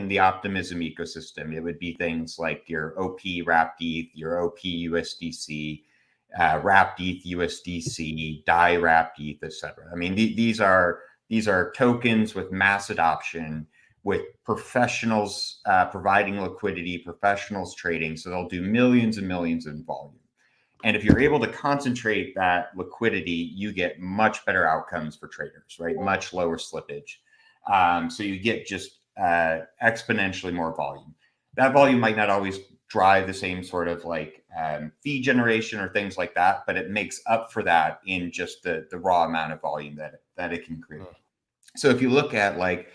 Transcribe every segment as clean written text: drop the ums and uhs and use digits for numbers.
in the optimism ecosystem, it would be things like your OP wrapped ETH, your OP USDC, wrapped ETH USDC, DAI wrapped ETH, etc. I mean, these are tokens with mass adoption, with professionals providing liquidity, professionals trading. So they'll do millions and millions in volume. And if you're able to concentrate that liquidity, you get much better outcomes for traders, right? Much lower slippage. So you get just exponentially more volume. That volume might not always drive the same sort of like fee generation or things like that, but it makes up for that in just the raw amount of volume that it can create. So if you look at like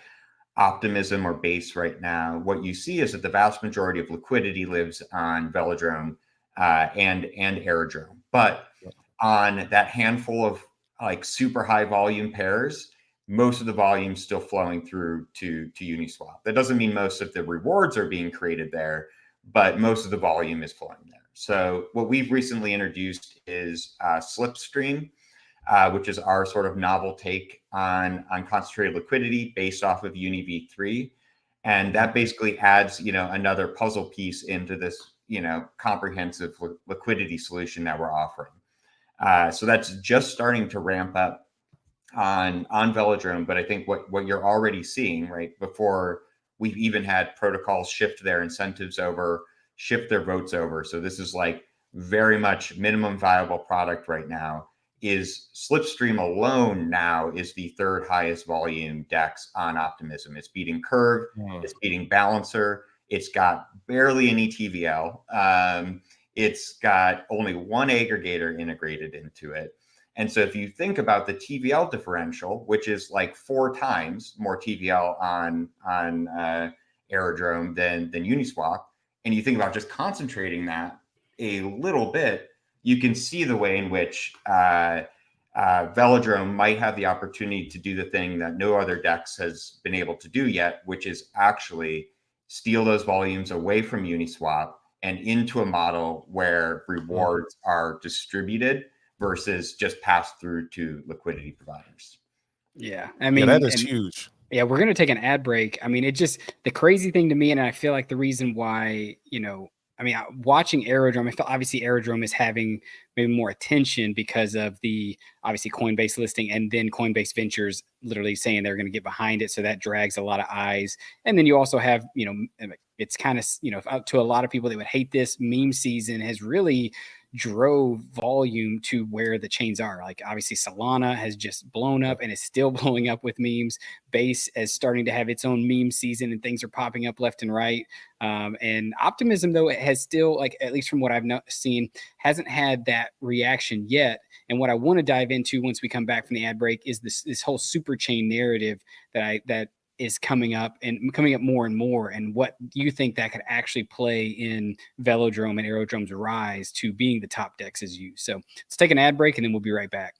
Optimism or Base right now, what you see is that the vast majority of liquidity lives on Velodrome and Aerodrome. But on that handful of like super high volume pairs, most of the volume is still flowing through to Uniswap. That doesn't mean most of the rewards are being created there, but most of the volume is flowing there. So what we've recently introduced is Slipstream, which is our sort of novel take on concentrated liquidity based off of UniV3. And that basically adds, another puzzle piece into this, comprehensive liquidity solution that we're offering. So that's just starting to ramp up on Velodrome. But I think what you're already seeing, right, before we've even had protocols shift their incentives over, shift their votes over. So this is like very much minimum viable product right now. Is Slipstream alone now is the third highest volume DEX on Optimism. It's beating Curve, it's beating Balancer, it's got barely any TVL, it's got only one aggregator integrated into it. And so if you think about the TVL differential, which is like 4 times more TVL on Aerodrome than Uniswap, and you think about just concentrating that a little bit, you can see the way in which Velodrome might have the opportunity to do the thing that no other DEX has been able to do yet, which is actually steal those volumes away from Uniswap and into a model where rewards are distributed versus just passed through to liquidity providers. Yeah, I mean, that is huge. Yeah, we're going to take an ad break. I mean, the crazy thing to me, and I feel like the reason why, watching Aerodrome, I feel obviously Aerodrome is having maybe more attention because of the obviously Coinbase listing, and then Coinbase Ventures literally saying they're going to get behind it. So that drags a lot of eyes. And then you also have, it's kind of, to a lot of people that would hate this, meme season has really drove volume to where the chains are. Like obviously Solana has just blown up and is still blowing up with memes. Base is starting to have its own meme season and things are popping up left and right. And Optimism, though, it has still, like, at least from what I've seen, hasn't had that reaction yet. And what I want to dive into once we come back from the ad break is this whole super chain narrative that is coming up more and more. And what do you think that could actually play in Velodrome and Aerodrome's rise to being the top DEX as you? So let's take an ad break and then we'll be right back.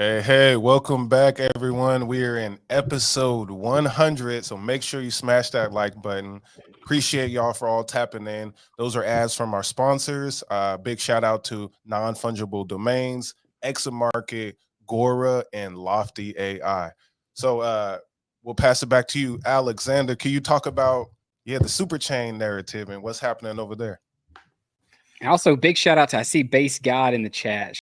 Hey, welcome back, everyone. We are in episode 100, so make sure you smash that like button. Appreciate y'all for all tapping in. Those are ads from our sponsors. Big shout out to Non-Fungible Domains, Examarket, Gora, and Lofty AI. So we'll pass it back to you, Alexander. Can you talk about the super chain narrative and what's happening over there? And also, big shout out to, I see Base God in the chat.